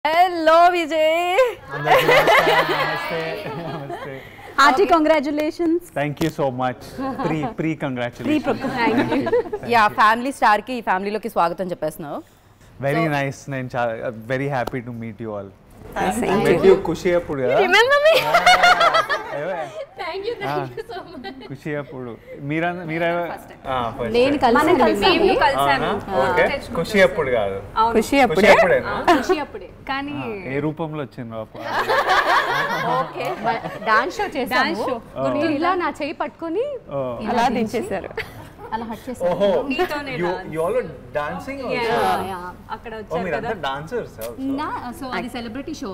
Hello, Vijay. Namaste. Hearty congratulations. Thank you so much. Pre-congratulations. Thank you. Yeah, family star ki ee family loki swagatam cheppestunnavu. Very nice. I'm very happy to meet you all. Thank Met you Kushi appudu kada. Remember me? Thank you so much. Kushi appudu. Meera first time. నేను కలిసాము. Okay ఖుషి అప్పుడు కాదు ఖుషి ఖుషి అప్పుడేనా ఖుషి అప్పుడే కానీ ఏ రూపంలో వచ్చింది అప్పుడు Okay. డాన్స్ షో చేసాము. మీరు ఇలా నా చేయి పట్టుకొని అలా దించేశారు. అలా హట్ చేశారు. ఓహో నీతోనే you all are dancing also అక్కడ ఓ వచ్చారు మీరంతా కదా dancers సో అది సెలబ్రిటీ షో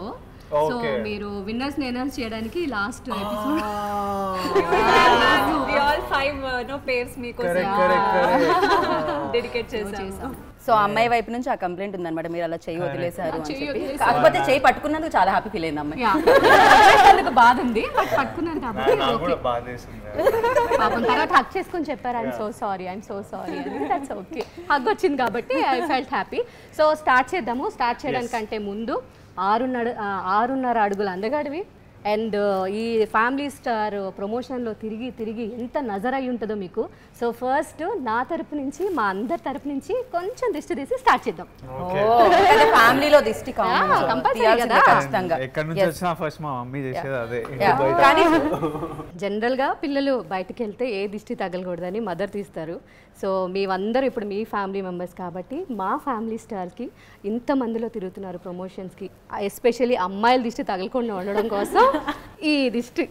సో Okay. మీరు విన్నర్స్ అనౌన్స్ చేయడానికి last episode we all five pairs మీకోసం correct డెడికేట్ చేసాము సో అమ్మాయి వైపు నుంచి ఆ కంప్లైంట్ ఉందన్నమాట, మీరు అలా చెయ్యి వదిలేశారు అని చెప్పి. కాకపోతే చెయ్యి పట్టుకున్నందుకు చాలా హ్యాపీ ఫీల్ అయింది అమ్మాయి. అందుకు బాధ ఉంది బట్ పట్టుకున్నారు కాబట్టి నాకు కూడా బాధేసింది పాపం తర్వాత హక్ చేసుకొని చెప్పారు ఐఎమ్ సో సారీ అని. That's okay. హగ్ వచ్చింది కాబట్టి I felt happy. So start చేద్దాము. స్టార్ట్ చేయడానికంటే ముందు 6.5 అడుగుల అందగాడివి అండ్ ఈ ఫ్యామిలీ స్టార్ ప్రమోషన్లో తిరిగి ఎంత నజర్ అయి ఉంటుందో మీకు. సో ఫస్ట్ నా తరపు నుంచి మా అందరి తరపు నుంచి కొంచెం దిష్టి తీసి స్టార్ట్ చేద్దాం. ఫ్యామిలీలో దిష్టి compulsory కదా. ఖచ్చితంగా. ఎక్కడి నుంచి వచ్చినా ఫస్ట్ మా మమ్మీ చేసేది అదే కానీ జనరల్గా పిల్లలు బయటకు వెళ్తే ఏ దిష్టి తగలకూడదని మదర్ తీస్తారు. సో మేమందరూ ఇప్పుడు మీ ఫ్యామిలీ మెంబర్స్ కాబట్టి మా ఫ్యామిలీ స్టార్కి ఇంతమందిలో తిరుగుతున్నారు ప్రమోషన్స్కి, ఎస్పెషల్లీ అమ్మాయిల దిష్టి తగలకుండా ఉండడం కోసం ఈ దిష్టి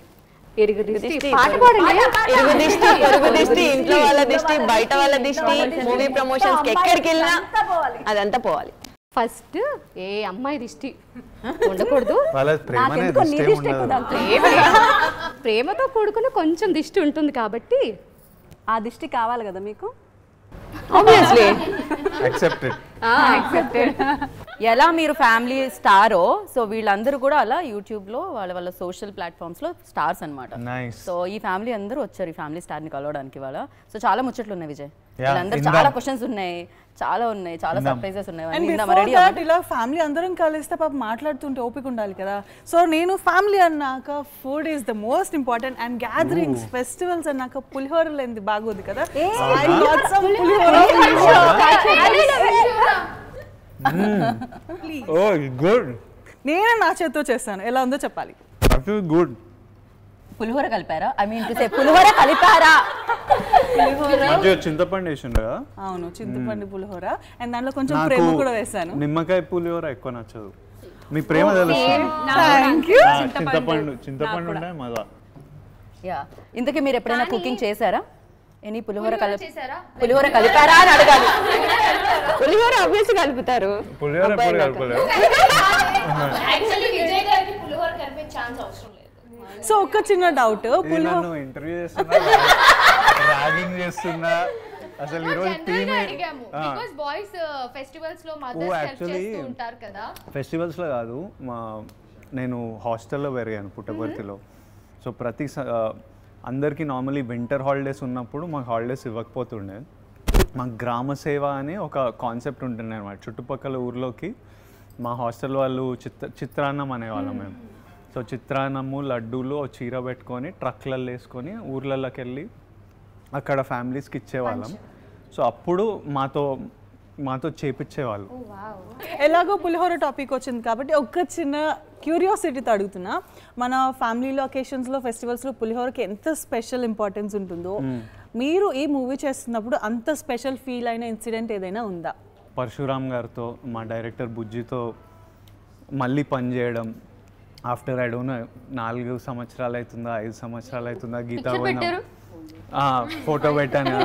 ఎరుగు దిష్టి పాట పాడండి. ఇరుగు దిష్టి ఇంట్లో వాళ్ళ దిష్టి బయట వాళ్ళ దిష్టి మూవీ ప్రమోషన్స్ కి ఎక్కడికి వెళ్ళినా అదంతా పోవాలి. ఫస్ట్ ఏ అమ్మాయి దిష్టి ఉండకూడదు. వాళ్ళ ప్రేమనే నాకెందుకో నీ దిష్టి దిష్టి ఎక్కువ ఉండదు. తగులుతుంది. ప్రేమతో కూడుకుని కొంచెం దిష్టి ఉంటుంది కాబట్టి ఆ దిష్టి కావాలి కదా మీకు. Obviously Accepted. ఎలా మీరు ఫ్యామిలీ స్టారో సో వీళ్ళందరూ కూడా అలా యూట్యూబ్లో వాళ్ళ సోషల్ ప్లాట్ఫామ్స్లో స్టార్స్ అన్నమాట. Nice. సో ఈ ఫ్యామిలీ అందరూ వచ్చారు ఈ ఫ్యామిలీ స్టార్ని కలవడానికి వాళ్ళ. సో చాలా ముచ్చట్లు ఉన్నాయి విజయ్, Yeah, వీళ్ళందరూ ఇందా. చాలా క్వశ్చన్స్ ఉన్నాయి, చాలా సర్ప్రైజెస్ ఉన్నాయి. అండ్ ఇందా బిఫోర్ ready దట్ అవ్వండి. ఇలా ఫ్యామిలీ అందరం కలిస్తే పాప మాట్లాడుతుంటే ఓపిక ఉండాలి కదా. సో నేను ఫ్యామిలీ అన్నాక food is the most important and gatherings festivals అన్నాక పులిహోర లేనిది బాగోదు కదా. I got some pulihora. Oh, good. నేనే నా చేత్తో చేస్తాను, ఎలా ఉందో చెప్పాలి. I feel good. పులిహోర కలిపారా? ఐ మీన్ టు సే పులిహోర కలిపారా? మంచిగా చింతపండు వేసిండు కదా. అవును, చింతపండు పులిహోర అండ్ దాంట్లో కొంచెం ప్రేమ కూడా వేసాను. నిమ్మకాయ పులిహోర ఎక్కువ నచ్చదు. మీ ప్రేమ తెలుస్తుంది. Thank you. చింతపండు ఉంటే మజా. యా, ఇంతకీ మీరు ఎప్పుడైనా కుకింగ్ చేశారా? ఎనీ పులిహోర కలిపారా అని అడగాలి. పులిహోర ఆబ్వియస్ కలుపుతారు. పులిహోర ఎప్పుడు కలపలేదు. యాక్చువల్లీ విజయ్ గారికి పులిహోర కలిపే ఛాన్స్ అవసరం లేదు. సో ఒక చిన్న డౌట్, పులిహోర నన్ను ఇంటర్వ్యూ చేస్తున్నా, ర్యాగింగ్ చేస్తున్నా. అసలు ఈ రోజు టీమ్ అడిగాము బికాజ్ బాయ్స్ ఫెస్టివల్స్ లో మదర్స్ హెల్ప్ చేస్తూ ఉంటారు కదా. ఫెస్టివల్స్ లో కాదు, నేను హాస్టల్లో పెరిగాను పుట్టపర్తిలో. సో అందరికీ నార్మలీ వింటర్ హాలిడేస్ ఉన్నప్పుడు మాకు హాలిడేస్ ఇవ్వకపోతుండే. మాకు గ్రామ సేవ అని ఒక కాన్సెప్ట్ ఉంటుండే అనమాట. చుట్టుపక్కల ఊర్లోకి మా హాస్టల్ వాళ్ళు చిత్రాన్నం అనేవాళ్ళం మేము. సో చిత్రాన్నము లడ్డూలు చీర పెట్టుకొని ట్రక్లలో వేసుకొని ఊర్లలోకి వెళ్ళి అక్కడ ఫ్యామిలీస్కి ఇచ్చేవాళ్ళం. సో అప్పుడు మాతో చేపించేవాళ్ళు. ఎలాగో పులిహోర టాపిక్ వచ్చింది కాబట్టి ఒక చిన్న క్యూరియాసిటీతో అడుగుతున్నా, మన ఫ్యామిలీలో అకేషన్స్లో ఫెస్టివల్స్లో పులిహోరకి ఎంత స్పెషల్ ఇంపార్టెన్స్ ఉంటుందో మీరు ఈ మూవీ చేస్తున్నప్పుడు అంత స్పెషల్ ఫీల్ అయిన ఇన్సిడెంట్ ఏదైనా ఉందా? పరశురామ్ గారితో మా డైరెక్టర్ బుజ్జితో మళ్ళీ పనిచేయడం ఆఫ్టర్ ఐ డోంట్ నో 4 సంవత్సరాలు అవుతుందా 5 సంవత్సరాలు అవుతుందా గీతా ఫోటో పెట్టాను.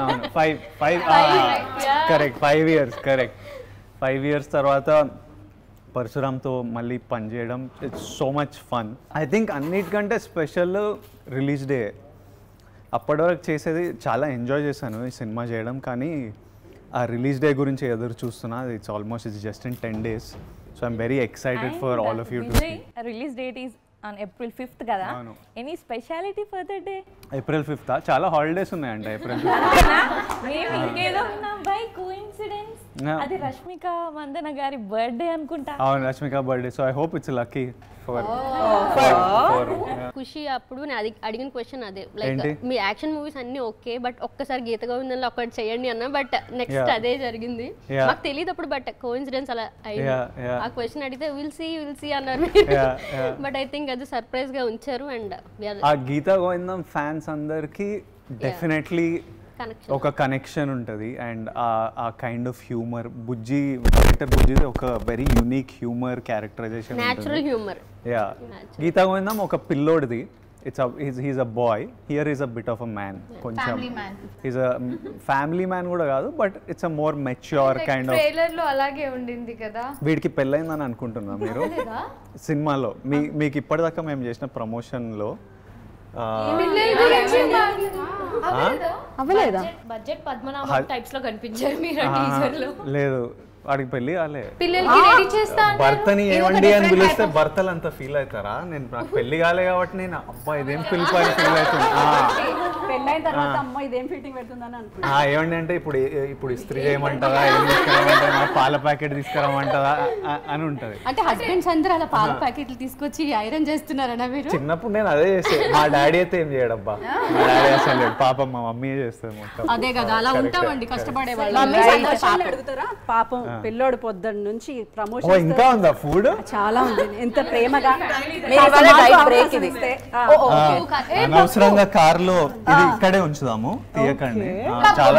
5 ఇయర్స్ కరెక్ట్. 5 ఇయర్స్ తర్వాత పరశురామ్తో మళ్ళీ పనిచేయడం it's so much fun. I think అన్నిటికంటే స్పెషల్ రిలీజ్ డే. అప్పటి వరకు చేసేది చాలా ఎంజాయ్ చేశాను ఈ సినిమా చేయడం, కానీ ఆ రిలీజ్ డే గురించి ఎదురు చూస్తున్నా. It's just in 10 days. So I'm very excited for all of you to see. Release date is on April 5th కదా. Any speciality for the day? April 5th చాలా హాలిడేస్ ఉన్నాయంట April 5th. మేము ఇంకేదో ఉన్నాం by coincidence. అది రష్మిక మందన గారి birthday అనుకుంటా. అవును, Rashmika birthday. So I hope it's lucky for Khushi. అప్పుడు నేను అడిగిన క్వశ్చన్ అదే, లైక్ మీ యాక్షన్ మూవీస్ అన్ని ఓకే, బట్ ఒక్కసారి గీత గోవిందంలో ఒకటి చేయండి అన్న, బట్ నెక్స్ట్ అదే జరిగింది. మాకు తెలియదు అప్పుడు, బట్ కోఇన్సిడెన్స్ అలా అయింది. ఆ క్వశ్చన్ అడిగితే విల్ సీ అన్నారు, బట్ ఐ థింక్ అది సర్ప్రైజ్ గా ఉంచారు. అండ్ ఆ గీత గోవిందం ఫ్యాన్స్ అందరికి డెఫినెట్లీ ఒక కనెక్షన్ ఉంటుంది. అండ్ ఆ kind of humour Bujji director బుజ్జిది ఒక very unique humour characterisation, natural humour. Yeah, Geetha Govindam ఒక పిల్లోడిది. he's a boy, here is a bit of a man, కొంచెం he's a family man కూడా కాదు, but it's a more mature kind of. Trailer లో అలాగే ఉండింది కదా. వీడికి పెళ్ళైందని అనుకుంటున్నా మీరు సినిమాలో. మీకు ఇప్పటిదాకా మేము చేసిన ప్రమోషన్ లో బడ్జెట్ పద్మనాభం టైప్స్ లో కనిపించారు మీరు టీజర్ లో. లేదు, వాడికి పెళ్లి కాలే. పిల్లలకి రెడీ చేస్తా భర్తని ఏమండి అని పిలిస్తే భర్తలు అంత ఫీల్ అవుతారా? నాకు పెళ్లి కాలే కాబట్టి నేను అబ్బా ఇదేం పిలుపు అని ఫీల్ అవుతుంది. పెళ్ళైన తర్వాత అమ్మ ఇదేం ఫిట్టింగ్ పెడుతుందని అనుకుంటా. ఏమండి అంటే ఇప్పుడు ఇస్త్రీ చేయమంటారా, ఏం తీసుకురామంటారా, పాల ప్యాకెట్ తీసుకురామంటారా అని ఉంటది. అంటే హస్బెండ్స్ అందరూ అలా పాల ప్యాకెట్లు తీసుకొచ్చి ఐరన్ చేస్తున్నారనా మీరు? చిన్నప్పుడు నేను అదే చేస్తాను. మా డాడీ అయితే ఏం చేయడబ్బా, మా డాడీ అసలు పాపం మా మమ్మీ చేస్తుంది మొత్తం. అదే కదా, అలా ఉంటామండి కష్టపడే వాళ్ళు. అడుగుతారా పాపం పిల్లోడు పొద్దున్న నుంచి ప్రమోషన్. ఇంకా ఉందా ఫుడ్? చాలా ఉంది, ఎంత ప్రేమగా. అనవసరంగా కార్లో ఇది ఇక్కడే ఉంచుదాము, తీయకండి. చాలా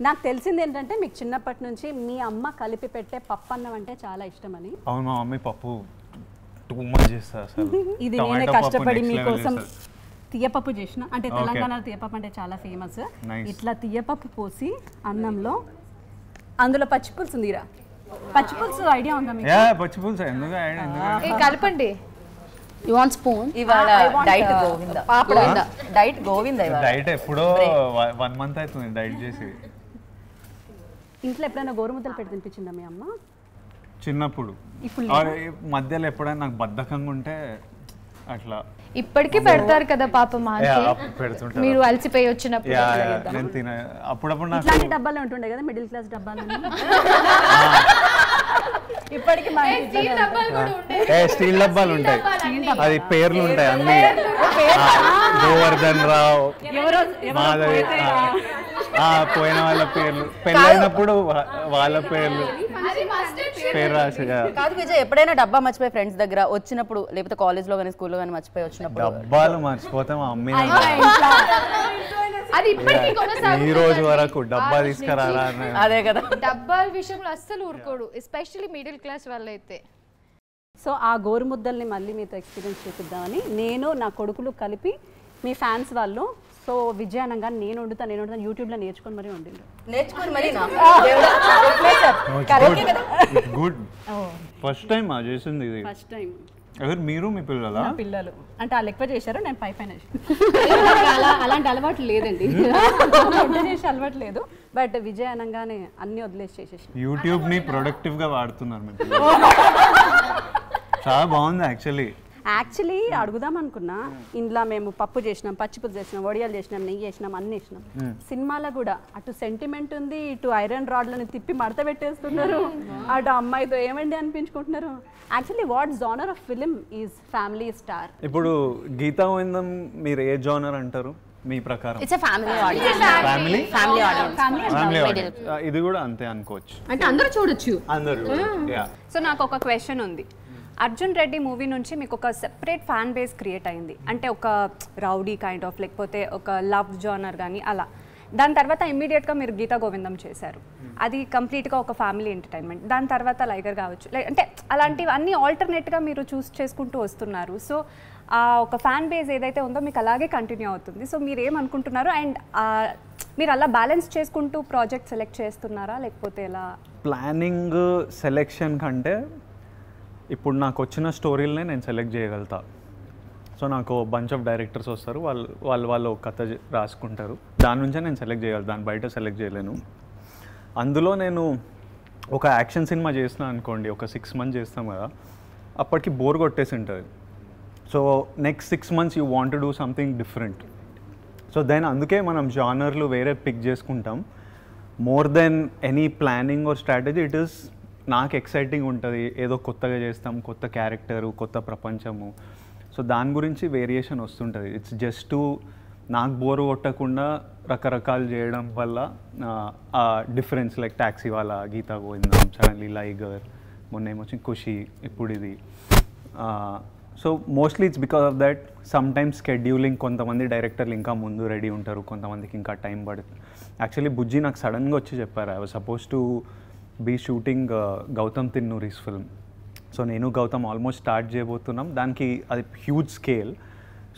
నాకు తెలిసింది ఏంటంటే మీకు చిన్నప్పటి నుంచి మీ అమ్మ కలిపి పెట్టే పప్పు అన్నం అంటే చాలా ఇష్టం అని. అవును, మా మమ్మీ పప్పు టూ మచ్ చేస్తారు అసలు. ఇది నేనే కష్టపడి మీకోసం తీయపప్పు చేసిన. అంటే తెలంగాణలో తీయపప్పు అంటే చాలా ఫేమస్. ఇట్లా తీయపప్పు పోసి అన్నంలో అందులో పచ్చిపులుసు ఉందిరా. పచ్చిపులుసు ఐడియా ఉందా మీకు? పచ్చిపులుసు ఎందుకు కలపండి. You want spoon? ఇవాళ డైట్ గోవింద. పాపడ డైట్ గోవింద. డైట్ ఎప్పుడో 1 month అవుతుంది డైట్ చేసి. ఇంట్లో ఎప్పుడైనా గోరుముద్దలు పెట్టి తినిపించిందా మీ అమ్మ? చిన్నప్పుడు. మధ్యలో ఎప్పుడైనా నాకు బద్ధకంగా ఉంటే అట్లా. ఇప్పటికీ పెడతారు కదా పాపం, పెడుతుంటారు మీరు అలసిపోయి వచ్చినప్పుడు. నేను తిన అప్పుడప్పుడు నాకు ఇట్లాంటి డబ్బాలే ఉంటుండే కదా, మిడిల్ క్లాస్ డబ్బాలు. ఇప్పటికి స్టీల్ డబ్బాలు ఉంటాయి, అది పేర్లు ఉంటాయి అన్ని. గోవర్ధన్ రావు, మాధవి, పోయిన వాళ్ళ పేర్లు, పెళ్ళైనప్పుడు వాళ్ళ పేర్లు రాసి. కాదు విజయ్, ఎప్పుడైనా డబ్బా మర్చిపోయి ఫ్రెండ్స్ దగ్గర వచ్చినప్పుడు, లేకపోతే కాలేజ్ లో కానీ స్కూల్లో కానీ మర్చిపోయి వచ్చినప్పుడు? డబ్బాలు మర్చిపోతే మా అమ్మ అది ఇప్పటికీ కొనసాగుతుంది. ఈ రోజు వరకు డబ్బా తీసుకురారా. అదే కదా, డబ్బాల విషయంలో అస్సలు ఊరుకోడు, ఎస్పెషల్లీ మిడిల్ క్లాస్ వాళ్ళైతే. సో ఆ గోరుముద్దల్ని మళ్ళీ మీతో ఎక్స్పీరియన్స్ చేపిద్దామని నేను నా కొడుకులు కలిపి మీ ఫ్యాన్స్ వాళ్ళు. సో విజయానంగా నేను వండుతాను యూట్యూబ్లో నేర్చుకొని మరీ వండిండు. నేర్చుకొని మరి గుడ్. ఫస్ట్ టైం చేసింది ఇది. First time. ఎవరు మీరు? మీ పిల్లలా? పిల్లలు అంటే వాళ్ళు ఎక్కువ చేశారు, నేను పై పైన. అలాంటి అలవాటు లేదండి, వంట చేసే అలవాటు లేదు. బట్ విజయ్ అనగానే అన్ని వదిలేసి చేసేసి యూట్యూబ్ ని ప్రొడక్టివ్ గా వాడుతున్నారు మీ పిల్లలు. చాలా బాగుంది యాక్చువల్లీ అడుగుదాం అనుకున్నా. ఇంట్లో మేము పప్పు చేసినాం, పచ్చిపులుసు చేసినాం, వడియాలు చేసినాం, నెయ్యి చేసినాం, అన్ని చేసినాం. సినిమాలో కూడా అటు సెంటిమెంట్ ఉంది, ఇటు ఐరన్ రాడ్లను తిప్పి మడత పెట్టేస్తున్నారు, అటు అమ్మాయితో ఏమండి అనిపించుకుంటున్నారు. Actually what genre of film is family star? ఇప్పుడు గీతా గోవిందం మీరు ఏ జోనర్ అంటారు మీ ప్రకారం? It's a family audience. Family audience. ఇది కూడా అంతే అనుకోవచ్చు, అంటే అందరూ చూడొచ్చు. అందరూ. సో నాకు ఒక క్వశ్చన్ ఉంది. అర్జున్ రెడ్డి మూవీ నుంచి మీకు ఒక సెపరేట్ ఫ్యాన్ బేస్ క్రియేట్ అయింది, అంటే ఒక రౌడీ కైండ్ ఆఫ్, లేకపోతే ఒక లవ్ జోనర్ కానీ అలా. దాని తర్వాత ఇమ్మీడియట్గా మీరు గీతా గోవిందం చేశారు, అది కంప్లీట్గా ఒక ఫ్యామిలీ ఎంటర్టైన్మెంట్. దాని తర్వాత లైగర్ కావచ్చు, అంటే అలాంటివి అన్నీ ఆల్టర్నేట్గా మీరు చూస్ చేసుకుంటూ వస్తున్నారు. సో ఆ ఒక ఫ్యాన్ బేస్ ఏదైతే ఉందో మీకు అలాగే కంటిన్యూ అవుతుంది. సో మీరు ఏమనుకుంటున్నారు? అండ్ మీరు అలా బ్యాలెన్స్ చేసుకుంటూ ప్రాజెక్ట్ సెలెక్ట్ చేస్తున్నారా, లేకపోతే ఎలా? ప్లానింగ్ సెలెక్షన్ కంటే ఇప్పుడు నాకు వచ్చిన స్టోరీలనే నేను సెలెక్ట్ చేయగలుగుతా. సో నాకు బంచ్ ఆఫ్ డైరెక్టర్స్ వస్తారు, వాళ్ళు కథ రాసుకుంటారు, దాని నుంచే నేను సెలెక్ట్ చేయగలను, దాని బయట సెలెక్ట్ చేయలేను. అందులో నేను ఒక యాక్షన్ సినిమా చేసిన అనుకోండి, ఒక 6 months చేస్తాం కదా, అప్పటికి బోర్ కొట్టేసి ఉంటుంది. So next 6 months you want to do something different. So then అందుకే మనం జానర్లు వేరే పిక్ చేసుకుంటాం. More than any planning or strategy it is నాకు ఎక్సైటింగ్ ఉంటుంది, ఏదో కొత్తగా చేస్తాం, కొత్త క్యారెక్టరు, కొత్త ప్రపంచము. సో దాని గురించి వేరియేషన్ వస్తుంటుంది. ఇట్స్ జస్ట్ టు నాకు బోరు కొట్టకుండా రకరకాలు చేయడం వల్ల ఆ డిఫరెన్స్ లైక్ టాక్సీ వాళ్ళ, గీతా గోవిందం, సడన్లీ లైగర్, మొన్న ఏమొచ్చింది ఖుషి, ఇప్పుడు ఇది. So mostly it's because of that. Some times scheduling, కొంతమంది డైరెక్టర్లు ఇంకా ముందు రెడీ ఉంటారు, కొంతమందికి ఇంకా టైం పడుతుంది. యాక్చువల్లీ బుజ్జి నాకు సడన్గా వచ్చి చెప్పారు, I was suppose to be shooting Gautam Tinnanuri's film. So నేను గౌతమ్ ఆల్మోస్ట్ స్టార్ట్ చేయబోతున్నాం. దానికి అది హ్యూజ్ స్కేల్,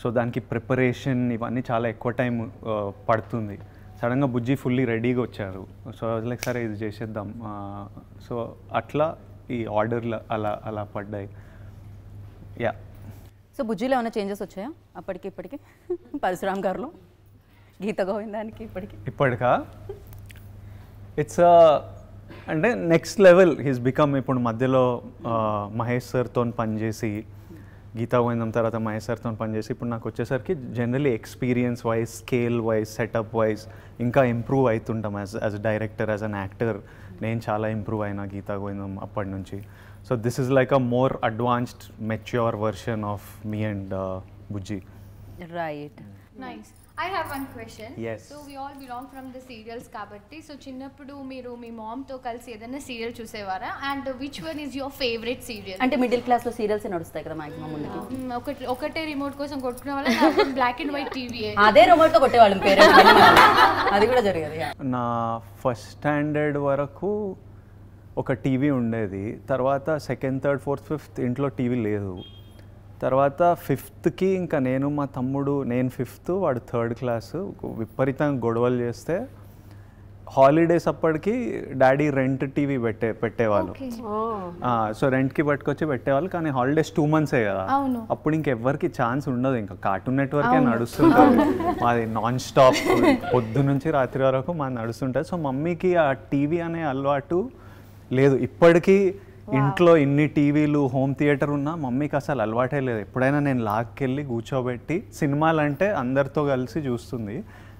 సో దానికి ప్రిపరేషన్ ఇవన్నీ చాలా ఎక్కువ టైం పడుతుంది. సడన్గా బుజ్జి ఫుల్లీ రెడీగా వచ్చారు. సో లైక్ సరే ఇది చేసేద్దాం. సో అట్లా ఈ ఆర్డర్లు అలా అలా పడ్డాయి. యా. సో బుజ్జిలో ఏమైనా చేంజెస్ వచ్చాయా అప్పటికి ఇప్పటికి? పరశురామ్ గారిలో, గీత గోవిందానికి ఇప్పటికా ఇట్స్ అంటే నెక్స్ట్ లెవెల్ హీస్ బికమ్. ఇప్పుడు మధ్యలో మహేష్ సార్తో పనిచేసి, గీతా గోవిందం తర్వాత మహేష్ సార్తో పనిచేసి, ఇప్పుడు నాకు వచ్చేసరికి generally experience wise, scale wise, setup wise ఇంకా ఇంప్రూవ్ అవుతుంటాం. As director, as an actor నేను చాలా ఇంప్రూవ్ అయినా గీతా గోవిందం అప్పటి నుంచి. So this is like a more advanced, mature version of me and Bujji. Right. Nice. I have one question. Yes. So we all belong from the serials kabatti. So చిన్నప్పుడు మీరు మీ ma'am తో కలిసి ఏదైనా serial చూసేవారా? And which one is your favorite serial? అంటే middle class లో serials నడుస్తాయి కదా మాక్సిమం ముందుకి. ఒకటే రిమోట్ కోసం కొట్టుకునే వాళ్ళ బ్లాక్ అండ్ వైట్ టీవీ. అదే రిమోట్ తో కొట్టేవాళ్ళం పేరెంట్స్. అది కూడా జరిగేది. నా ఫస్ట్ స్టాండర్డ్ వరకు ఒక టీవీ ఉండేది. తర్వాత సెకండ్, థర్డ్, ఫోర్త్, ఫిఫ్త్ ఇంట్లో టీవీ లేదు. తర్వాత ఫిఫ్త్కి ఇంకా నేను మా తమ్ముడు, నేను ఫిఫ్త్ వాడు థర్డ్ క్లాసు, విపరీతంగా గొడవలు చేస్తే హాలిడేస్ అప్పటికి డాడీ రెంట్ టీవీ పెట్టేవాళ్ళు. సో రెంట్కి పట్టుకొచ్చి పెట్టేవాళ్ళు. కానీ హాలిడేస్ 2 months కదా, అప్పుడు ఇంకెవ్వరికి ఛాన్స్ ఉండదు. ఇంకా కార్టూన్ నెట్వర్కే నడుస్తుంటుంది మాది నాన్ స్టాప్, పొద్దు నుంచి రాత్రి వరకు మాది నడుస్తుంటుంది. సో మమ్మీకి ఆ టీవీ అనే అలవాటు లేదు. ఇప్పటికీ ఇంట్లో ఇన్ని టీవీలు, హోమ్ థియేటర్ ఉన్నా మమ్మీకి అసలు అలవాటే లేదు. ఎప్పుడైనా నేను లాక్కెళ్ళి కూర్చోబెట్టి సినిమాలు అంటే అందరితో కలిసి చూస్తుంది.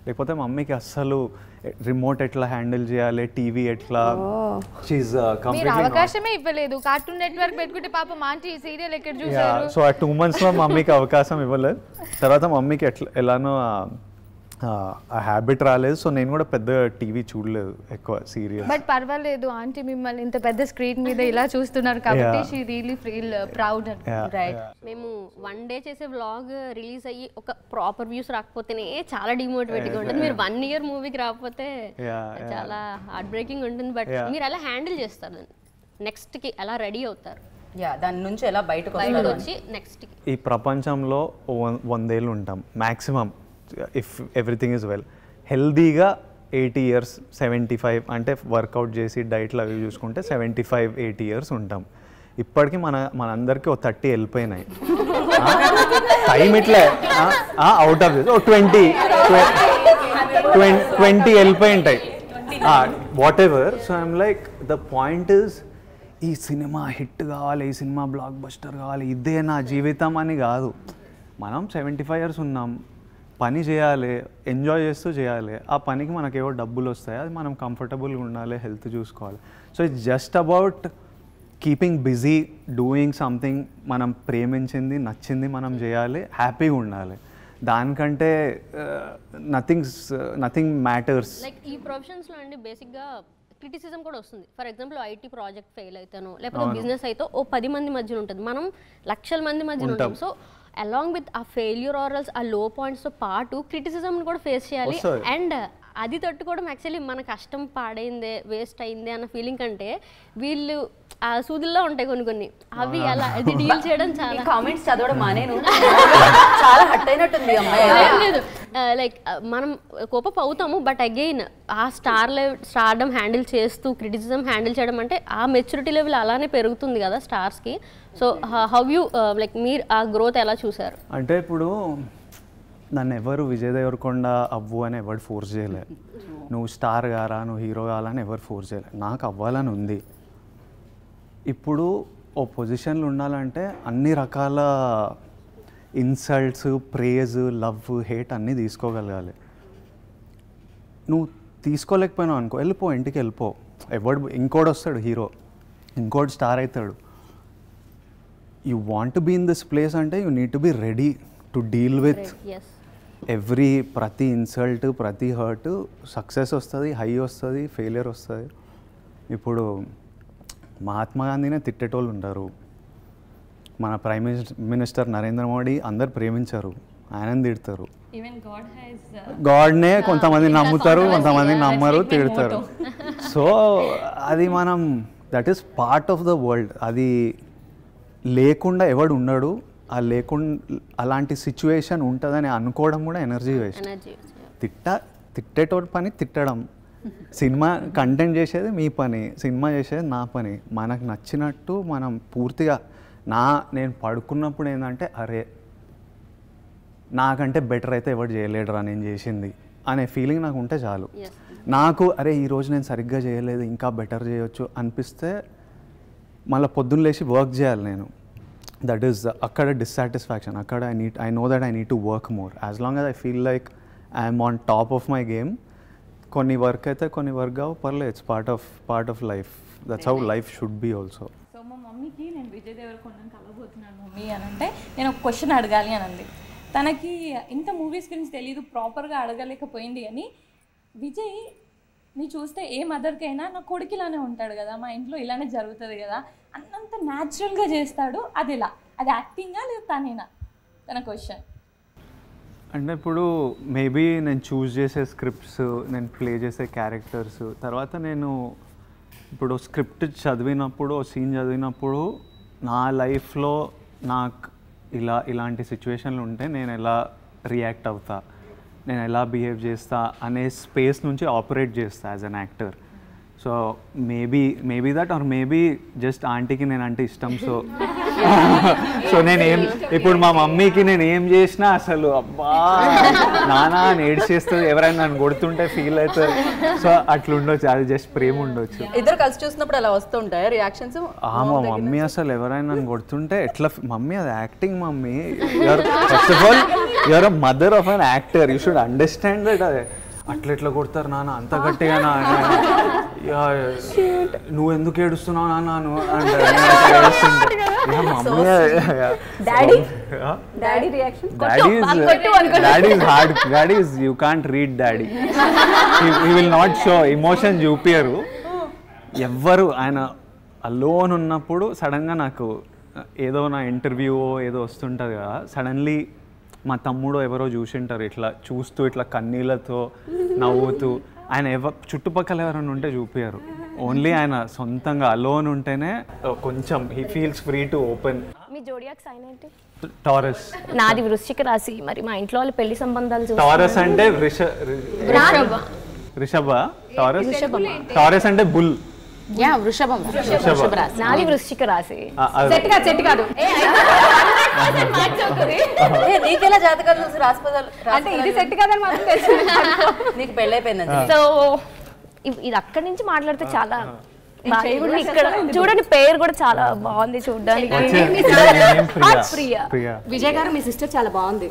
లేకపోతే మమ్మీకి అస్సలు రిమోట్ ఎట్లా హ్యాండిల్ చేయాలి, టీవీ ఎట్లా, అవకాశమే ఇవ్వలేదు. కార్టూన్ నెట్వర్క్ పెట్టుకుంటే పాప మాంటి సీరియల్ ఎక్కడ చూసారు. సో ఆ 2 months లో మమ్మీకి అవకాశం ఇవ్వలేదు. తర్వాత మమ్మీకి ఎలానో ఆ హ్యాబిట్ రాలేదు. సో నేను కూడా పెద్ద టీవీ చూడలేదు ఎక్కువ సీరియల్. బట్ పర్వాలేదు, ఆంటీ మిమ్మల్ని ఇంత పెద్ద స్క్రీన్ మీద ఇలా చూస్తున్నారు కాబట్టి she really feel proud. Right. మేము 1 day చేసే వ్లాగ్ రిలీజ్ అయ్యి ఒక ప్రాపర్ వ్యూస్ రాకపోతేనే చాలా డిమోటివేటింగ్ ఉంటుంది. మీరు 1 year మూవీకి రాకపోతే చాలా హార్ట్ బ్రేకింగ్ ఉంటుంది. బట్ మీరు ఎలా హ్యాండిల్ చేస్తారు, నెక్స్ట్ కి ఎలా రెడీ అవుతారు, దాని నుంచి ఎలా బయటకు వచ్చి నెక్స్ట్ కి? ఈ ప్రపంచంలో 100 ఏళ్ళు ఉంటాం maximum, if everything is well. హెల్దీగా 80 years, 75 అంటే వర్కౌట్ చేసి డైట్లు అవి చూసుకుంటే 75-80 years ఉంటాం. ఇప్పటికీ మనందరికీ 30 వెళ్ళిపోయినాయి. టైం ఇట్లే అవుట్ ఆఫ్ 20 వెళ్ళిపోయి ఉంటాయి, what ever. So I'm like the point is, ఈ సినిమా హిట్ కావాలి, ఈ సినిమా బ్లాక్ బస్టర్ కావాలి, ఇదే నా జీవితం అని కాదు. మనం 75 years ఉన్నాం, పని చేయాలి, ఎంజాయ్ చేస్తూ చేయాలి. ఆ పనికి మనకేవో డబ్బులు వస్తాయి, అది మనం కంఫర్టబుల్గా ఉండాలి, హెల్త్ చూసుకోవాలి. So it's just about keeping busy, doing something మనం ప్రేమించింది, నచ్చింది మనం చేయాలి, హ్యాపీగా ఉండాలి. దానికంటే నథింగ్ మ్యాటర్స్. లైక్ ఈ ప్రొఫెషన్స్లో అండి బేసిక్గా క్రిటిసిజం కూడా వస్తుంది. For example IT project fail అవుతాను, లేకపోతే బిజినెస్ అయితే 10 మంది మధ్యలో ఉంటుంది, మనం లక్షల మంది మధ్యలో ఉంటాం. సో అలాంగ్ విత్ ఆ ఫెయిల్యూర్ ఆర్ఎల్స్ ఆ లో పాయింట్స్తో పాటు క్రిటిసిజంని కూడా ఫేస్ చేయాలి. అండ్ అది తట్టుకోవడం యాక్చువల్లీ మన కష్టం పాడైందే, వేస్ట్ అయిందే అన్న ఫీలింగ్ కంటే వీళ్ళు ఆ సూదుల్లో ఉంటాయి కొన్ని అవి అలా అది డీల్ చేయడం చాలా. కామెంట్స్ చదవడం మానేను, చాలా హట్ అయినట్టుంది అమ్మాయి. లైక్ మనం కోపం అవుతాము, బట్ అగైన్ ఆ స్టార్డమ్ హ్యాండిల్ చేస్తూ క్రిటిసిజం హ్యాండిల్ చేయడం అంటే ఆ మెచ్యూరిటీ లెవెల్ అలానే పెరుగుతుంది కదా స్టార్స్కి. సో హౌ యూ లైక్ మీరు ఆ గ్రోత్ ఎలా చూసారు? అంటే ఇప్పుడు నన్ను ఎవరు విజయ్ దేవరకొండ అవ్వు అని ఎవరు ఫోర్స్ చేయలే, నువ్వు స్టార్ కారా, నువ్వు హీరో కావాలని ఎవరు ఫోర్స్ చేయలే. నాకు అవ్వాలని ఉంది. ఇప్పుడు ఓ పొజిషన్లో ఉండాలంటే అన్ని రకాల ఇన్సల్ట్స్, ప్రేజ్, లవ్, హేట్ అన్నీ తీసుకోగలగాలి. నువ్వు తీసుకోలేకపోయినావు అనుకో, వెళ్ళిపో, ఇంటికి వెళ్ళిపో. ఇంకోటి వస్తాడు హీరో, ఇంకోటి స్టార్ అవుతాడు. You want to be in this place అంటే you need to be ready to deal with ప్రతి ఇన్సల్ట్, ప్రతి హర్ట్. సక్సెస్ వస్తుంది, హై వస్తుంది, ఫెయిలియర్ వస్తుంది. ఇప్పుడు మహాత్మా గాంధీనే తిట్టేటోళ్ళు ఉంటారు, మన ప్రైమ్ మినిస్టర్ నరేంద్ర మోడీ అందరు ప్రేమించారు, ఆయనని తిడతారు. గాడ్నే కొంతమంది నమ్ముతారు, కొంతమంది నమ్మరు, తిడతారు. సో అది మనం that is part of the world. అది లేకుండా ఎవడు ఉండడు. అలాంటి సిచ్యువేషన్ ఉంటుందని అనుకోవడం కూడా ఎనర్జీ వేస్ట్. తిట్టేటోడి పని తిట్టడం, సినిమా కంటెంట్ చేసేది మీ పని, సినిమా చేసేది నా పని. మనకు నచ్చినట్టు మనం పూర్తిగా నేను పడుకున్నప్పుడు ఏంటంటే అరే నాకంటే బెటర్ అయితే ఎవరు చేయలేడురా నేను చేసింది అనే ఫీలింగ్ నాకు ఉంటే చాలు. నాకు అరే ఈరోజు నేను సరిగ్గా చేయలేదు, ఇంకా బెటర్ చేయొచ్చు అనిపిస్తే మళ్ళీ పొద్దున్న లేచి వర్క్ చేయాలి నేను. దట్ ఈస్ అక్కడ డిస్సాటిస్ఫాక్షన్. అక్కడ I know that I need to work more. As long as I feel like I'm on top of my game. కొన్ని వర్క్ అయితే కొన్ని వర్క్ కావు, పర్లేదు, it's part of life. That's how life should be also. So మా మమ్మీకి నేను Vijay దేవరకొండని కలవబోతున్నాను mummy అని అంటే నేను ఒక క్వశ్చన్ అడగాలి అని అంది. తనకి ఇంత మూవీస్ గురించి తెలియదు, ప్రాపర్గా అడగలేకపోయింది. అని విజయ్ నీ చూస్తే ఏ మదర్కైనా నా కొడుకు ఇలానే ఉంటాడు కదా, మా ఇంట్లో ఇలానే జరుగుతుంది కదా, అన్నంత న్యాచురల్గా చేస్తాడు. అది ఎలా? అది యాక్టింగా లేదా తనేనా? తన క్వశ్చన్. అంటే ఇప్పుడు మేబీ నేను చూస్ చేసే స్క్రిప్ట్స్, నేను ప్లే చేసే క్యారెక్టర్స్, తర్వాత నేను ఇప్పుడు స్క్రిప్ట్ చదివినప్పుడు, సీన్ చదివినప్పుడు నా లైఫ్లో నాకు ఇలాంటి సిచ్యువేషన్లు ఉంటే నేను ఎలా రియాక్ట్ అవుతా, నేను ఎలా బిహేవ్ చేస్తా అనే స్పేస్ నుంచి ఆపరేట్ చేస్తా as an actor. So maybe that or maybe just ఆంటీకి నేను అంటే ఇష్టం. సో ఇప్పుడు మా మమ్మీకి నేను ఏం చేసినా అసలు అబ్బా నానా ఏడ్చేస్తుంది, చేస్తుంది, ఎవరైనా నన్ను కొడుతుంటే ఫీల్ అవుతుంది. సో అట్లా ఉండొచ్చు, అది జస్ట్ ప్రేమ ఉండొచ్చు. ఇద్దరు కలిసి చూసినప్పుడు అలా వస్తుంటాయి రియాక్షన్స్. మా మమ్మీ అసలు ఎవరైనా నన్ను కొడుతుంటే ఎట్లా, మమ్మీ అది acting mummy, first of all you're a mother of an actor, you should understand that. అదే అట్లా కొడతారు నాన్న అంత గట్టిగా, నువ్వు ఎందుకు ఏడుస్తున్నావు నాన్న daddy you can't read daddy, he will not show emotion చూపియరు ఎవ్వరు. ఆయన అలోన్ ఉన్నప్పుడు సడన్గా నాకు ఏదో నా ఇంటర్వ్యూ ఏదో వస్తుంటుంది కదా, సడన్లీ మా తమ్ముడు ఎవరో చూసింటారు, ఇట్లా చూస్తూ ఇట్లా కన్నీళ్ళతో నవ్వుతూ. ఆయన చుట్టుపక్కల ఎవరైనా ఉంటే చూపించారు, ఓన్లీ ఆయన సొంతంగా అలోన్ ఉంటేనే కొంచెం he feels free to open. మీ జోడియాక్ సైన్ ఏంటి? టారస్. నాది వృశ్చిక రాశి. మరి మా ఇంట్లో వాళ్ళు పెళ్లి సంబంధాలు టారస్ అంటే రిషభ, టారస్ అంటే బుల్. వృషభం. నాది వృశ్చిక రాశి. సెట్ కాదు. నీకెలా జాతకాలు చూసి రాసిపోదాలు అంటే ఇది సెట్ కాదని మాత్రం తెలుసు. నీకు పెళ్ళైపోయింది. సో ఇది అక్కడి నుంచి మాట్లాడితే చాలా ఇక్కడ చూడండి, పేరు కూడా చాలా బాగుంది చూడడానికి. విజయ్ గారు మీ సిస్టర్ చాలా బాగుంది.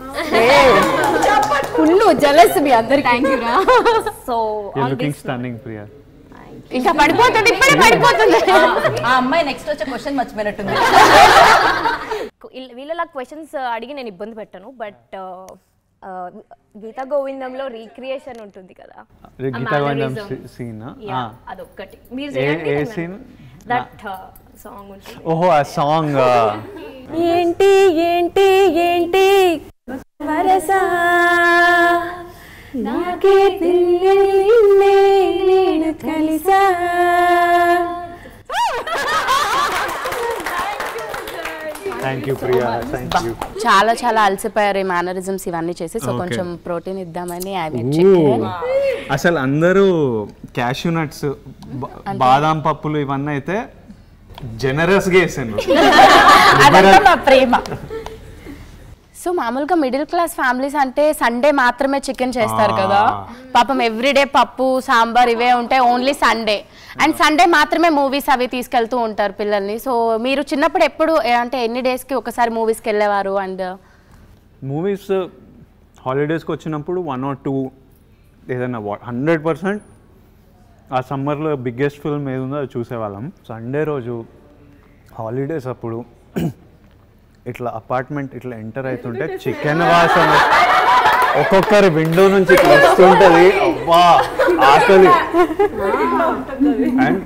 ఫుల్ జెలస్ మీ అందరికి. థ్యాంక్ యూ రా. సో ఇంకా పడిపోతుంది, ఇప్పుడే పడిపోతుంది. ఆ అమ్మాయి నెక్స్ట్ వచ్చే క్వశ్చన్ మర్చిపోయినట్టుంది. వీళ్ళ క్వశ్చన్స్ అడిగి నేను ఇబ్బంది పెట్టాను, బట్ గీతా గోవిందంలో రీక్రియేషన్ ఉంటుంది కదా, అదొక్కటి మీరు చేయండి. దట్ సాంగ్ ఉంటుంది. ఓహో ఆ సాంగ్. ఏంటి ఏంటి ఏంటి వరసా నాకే తెలియలే నేను కలిసా. చాలా చాలా అలసిపోయారు ఈ మేనరిజమ్స్ ఇవన్నీ చేసి, సో కొంచెం ప్రోటీన్ ఇద్దామని చికెన్. అసలు అందరూ క్యాష్యూ నట్స్, బాదాం పప్పులు ఇవన్నీ అయితే జనరస్ గా వేసాను. ప్రేమ. సో మామూలుగా మిడిల్ క్లాస్ ఫ్యామిలీస్ అంటే సండే మాత్రమే చికెన్ చేస్తారు కదా, పాపం ఎవ్రీడే పప్పు సాంబార్ ఇవే ఉంటాయి, ఓన్లీ సండే. అండ్ సండే మాత్రమే మూవీస్ అవి తీసుకెళ్తూ ఉంటారు పిల్లల్ని. సో మీరు చిన్నప్పుడు ఎప్పుడు అంటే ఎన్ని డేస్కి ఒకసారి మూవీస్కి వెళ్ళేవారు? అండ్ మూవీస్ హాలిడేస్కి వచ్చినప్పుడు 1 or 2 ఏదైనా 100% ఆ సమ్మర్లో బిగ్గెస్ట్ ఫిల్మ్ ఏది ఉందో అది చూసేవాళ్ళం. సండే రోజు హాలిడేస్ అప్పుడు ఇట్లా అపార్ట్మెంట్ ఇట్లా ఎంటర్ అవుతుంటే చికెన్ వాసన ఒక్కొక్కరి విండో నుంచి ఇట్లా వస్తుంటుంది. అబ్బా ఆకలి. అండ్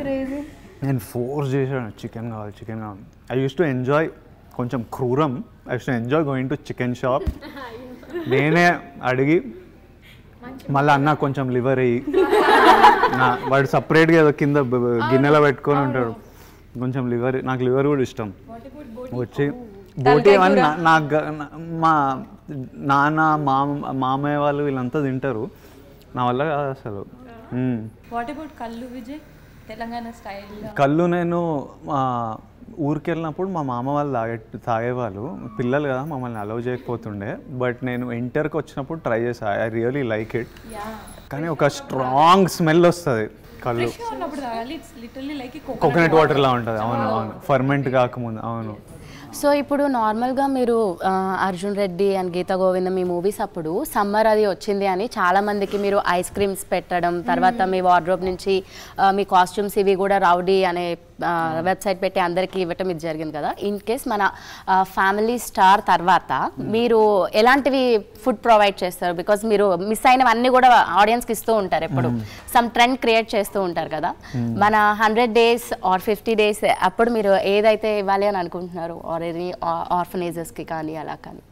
నేను ఫోర్స్ చేశాను చికెన్ కావాలి. ఐ యూస్ టు ఎంజాయ్, కొంచెం క్రూరం, I use to enjoy going to chicken shop. నేనే అడిగి మళ్ళీ అన్న కొంచెం లివర్ అయ్యి వాడు సపరేట్గా ఏదో కింద గిన్నెలో పెట్టుకొని ఉంటాడు, కొంచెం లివర్, నాకు లివర్ కూడా ఇష్టం. వచ్చి బోటి అని నాకు మా నాన్న మామయ్య వాళ్ళు వీళ్ళంతా తింటారు, నా వల్ల కాదు అసలు. వాట్ అబౌట్ కళ్ళు విజయ్, తెలంగాణ స్టైల్? కళ్ళు నేను ఊరికి వెళ్ళినప్పుడు మా మామ వాళ్ళు తాగేవాళ్ళు, పిల్లలు కదా మమ్మల్ని అలౌ చేయకపోతుండే. బట్ నేను ఇంటర్కి వచ్చినప్పుడు ట్రై చేసా, ఐ రియలీ లైక్ ఇట్. కానీ ఒక స్ట్రాంగ్ స్మెల్ వస్తుంది కళ్ళు, కోకోనట్ వాటర్లా ఉంటుంది. అవును, ఫర్మెంట్ కాకముందు. అవును. సో ఇప్పుడు నార్మల్గా మీరు అర్జున్ రెడ్డి అండ్ గీతా గోవిందం ఈ మూవీస్ అప్పుడు సమ్మర్ అది వచ్చింది అని చాలామందికి మీరు ఐస్ క్రీమ్స్ పెట్టడం, తర్వాత మీ వార్డ్రోబ్ నుంచి మీ కాస్ట్యూమ్స్ ఇవి కూడా రౌడీ అనే వెబ్సైట్ పెట్టి అందరికీ ఇవ్వటం ఇది జరిగింది కదా. ఇన్ కేస్ మన ఫ్యామిలీ స్టార్ తర్వాత మీరు ఎలాంటివి ఫుడ్ ప్రొవైడ్ చేస్తారు? బికాజ్ మీరు మిస్ అయినవన్నీ కూడా ఆడియన్స్కి ఇస్తూ ఉంటారు, ఎప్పుడు సమ్ ట్రెండ్ క్రియేట్ చేస్తూ ఉంటారు కదా. మన 100 days ఆర్ 50 days అప్పుడు మీరు ఏదైతే ఇవ్వాలి అని అనుకుంటున్నారు, ఆర్ ఎనీ ఆర్ఫనేజెస్కి కానీ అలా కానీ?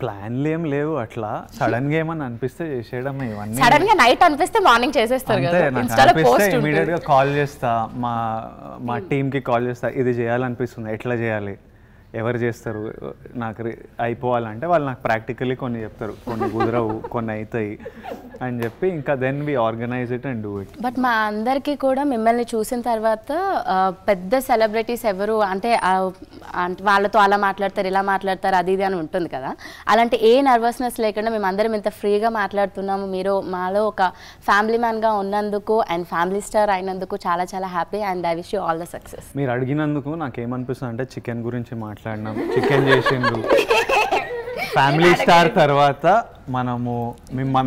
ప్లాన్లు ఏం లేవు, అట్లా సడన్ గా ఏమన్నా అనిపిస్తే చేసేయడం. ఇవన్నీ సడన్ గా నైట్ అనిపిస్తే మార్నింగ్ చేసేస్తారు కదా, ఇన్స్టాలో పోస్ట్ ఇమీడియట్ గా కాల్ చేస్తా, మా టీమ్ కి కాల్ చేస్తా, ఇది చేయాలనిపిస్తుంది, ఎట్లా చేయాలి, ఎవరు చేస్తారు, నాకు అయిపోవాలంటే వాళ్ళు నాకు ప్రాక్టికల్లీ కొన్ని చెప్తారు, కొన్ని కుదరవు, కొన్ని అవుతాయి అని చెప్పి ఇంకా then we organise it and do it. But మా అందరికీ కూడా మిమ్మల్ని చూసిన తర్వాత పెద్ద సెలబ్రిటీస్ ఎవరు అంటే వాళ్ళతో అలా మాట్లాడతారు, ఇలా మాట్లాడతారు, అది ఇది అని ఉంటుంది కదా. అలాంటి ఏ నర్వస్నెస్ లేకుండా మేము అందరం ఇంత ఫ్రీగా మాట్లాడుతున్నాము. మీరు మాలో ఒక ఫ్యామిలీ మ్యాన్గా ఉన్నందుకు అండ్ ఫ్యామిలీ స్టార్ అయినందుకు చాలా చాలా happy and I wish you all the success. మీరు అడిగినందుకు నాకేమనిపిస్తుంది అంటే చికెన్ గురించి మాట్లాడినాము, చికెన్ చేసిండ్రు. ఫ్యామిలీ స్టార్ తర్వాత మనము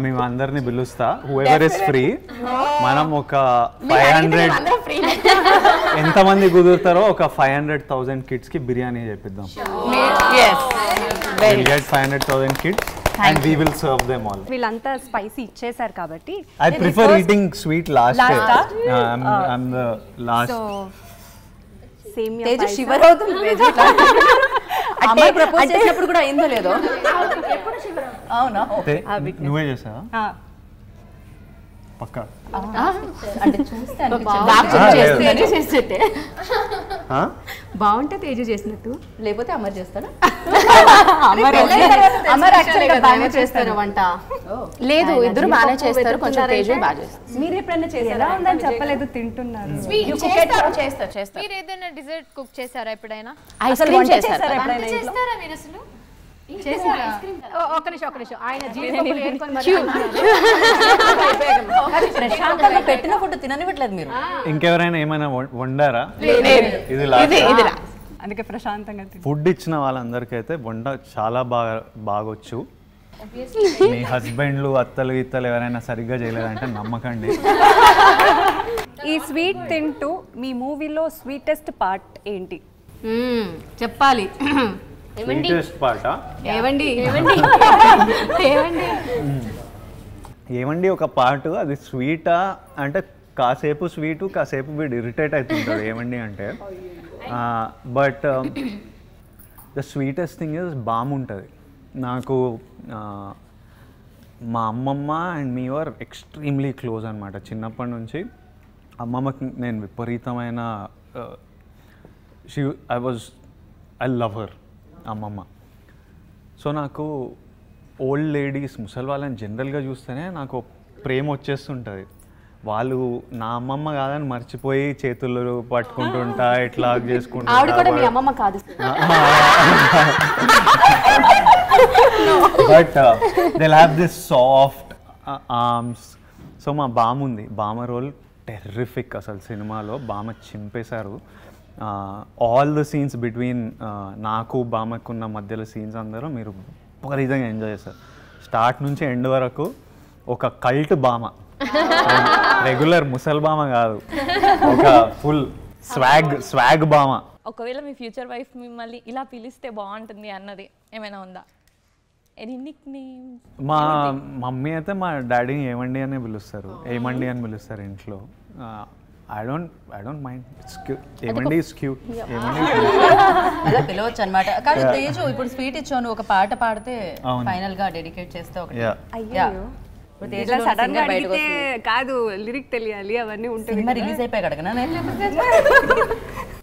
మేము అందరినీ పిలుస్తా, హూఎవర్ ఇస్ ఫ్రీ, మనం ఒక 500 ఎంతమంది కుదురుతారో ఒక 500,000 కిడ్స్ కి బిర్యానీ చేపిద్దాం. 500,000 kids and we will serve them all. వీళ్ళంతా స్పైసీ ఇచ్చేసారు కాబట్టి I prefer eating sweet last. I'm the last. సేమియా తేజ శివర్ అవుతుంది. తేజ అమ్మాయి ప్రపోజ్ చేసినప్పుడు కూడా అయిందో లేదో. అవునా? నువ్వే చేసావా? పక్కా అంటే చూస్తాను బాగుంటే తేజ చేసినట్టు, లేకపోతే అమర్ చేస్తాడా? అమర్ యాక్చువల్గా బాగా చేస్తారు వంట. లేదు, ఇద్దరు బాగానే చేస్తారు, కొంచెం తేజ బాగా చేస్తారు. మీరు ఎప్పుడైనా చేశారా? ఉందని చెప్పలేదు, తింటున్నారు. చేస్తారు. మీరు ఏదైనా డిజర్ట్ కుక్ చేశారా ఎప్పుడైనా? ఐస్ క్రీమ్ చేశారా ఎప్పుడైనా? చేస్తారా మీరు అసలు? ఒక్క నిమిషం ఆయన ప్రశాంతంగా పెట్టిన ఫుడ్ తిననివ్వట్లేదు మీరు. ఇంకెవరైనా ఏమైనా వండారా? ఇది అందుకే ప్రశాంతంగా ఫుడ్ ఇచ్చిన వాళ్ళందరికీ అయితే వంట చాలా బాగొచ్చు. మీ హస్బెండ్లు అత్తలు ఇత్తలు ఎవరైనా సరిగ్గా చేయలేదంటే నమ్మకండి. ఈ స్వీట్ తింటూ మీ మూవీలో స్వీటెస్ట్ పార్ట్ ఏంటి చెప్పాలి? ఏమండి ఒక పాటు అది స్వీటా అంటే కాసేపు స్వీటు కాసేపు వీడు ఇరిటేట్ అవుతుంటాడు ఏమండి అంటే. But the sweetest thing is బాగుంటుంది నాకు. మా అమ్మమ్మ and me are extremely close అనమాట చిన్నప్పటి నుంచి. అమ్మమ్మకి నేను విపరీతమైన ఐ లవ్ హర్ అమ్మమ్మ. సో నాకు ఓల్డ్ లేడీస్ ముసలి వాళ్ళని జనరల్గా చూస్తేనే నాకు ప్రేమ వచ్చేస్తుంటుంది. వాళ్ళు నా అమ్మమ్మ కాదని మర్చిపోయి చేతులు పట్టుకుంటుంటా ఇట్లా చేసుకుంటా. But they have this soft arms. So మా బామ ఉంది, బామ రోల్ టెర్రిఫిక్ అసలు. సినిమాలో బామ చింపేశారు. ఆల్ ద సీన్స్ బిట్వీన్ నాకు బామకున్న మధ్యలో సీన్స్ అందరూ మీరు విపరీతంగా ఎంజాయ్ చేస్తారు. స్టార్ట్ నుంచి ఎండ్ వరకు ఒక కల్ట్ బామ రెగ్యులర్ ముసల్బామ కాదు, ఒక ఫుల్ స్వాగ్ బామ. ఒకవేళ మీ ఫ్యూచర్ వైఫ్ మిమ్మల్ని ఇలా పిలిస్తే బాగుంటుంది అన్నది ఏమైనా ఉందా? Any Nick names? మా మమ్మీ అయితే మా డాడీని ఏమండి అనే పిలుస్తారు, ఏమండి అని పిలుస్తారు ఇంట్లో. ఐ డోంట్ మైండ్, ఏమండి ఇస్ క్యూట్, ఏమండి అలా పిలవచ్చు అనమాట. కానీ తేజు ఇప్పుడు స్వీట్ ఇచ్చాను, ఒక పాట పాడితే ఫైనల్ గా డెడికేట్ చేస్తే ఒకటి. సడన్ గా అడిగితే కాదు, లిరిక్ తెలియాలి, అవన్నీ ఉంటుంది. సినిమా రిలీజ్ అయిపోయాక అడగనా?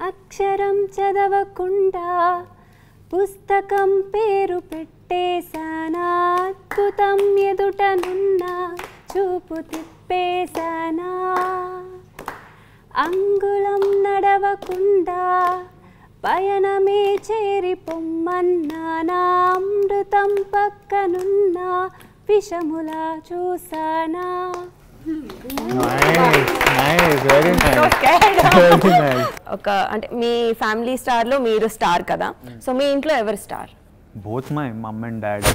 అక్షరం చదవకుండా పుస్తకం పేరు పెట్టేశానా, అద్భుతం ఎదుటనున్న చూపు తిప్పేశానా, అంగుళం నడవకుండా పయనమే చేరి పొమ్మన్నానా, అమృతం పక్కనున్న విషములా చూసానా. ఒక అంటే మీ ఫ్యామిలీ స్టార్ లో మీరు స్టార్ కదా, సో మీ ఇంట్లో ఎవరు star? Both my mum and dad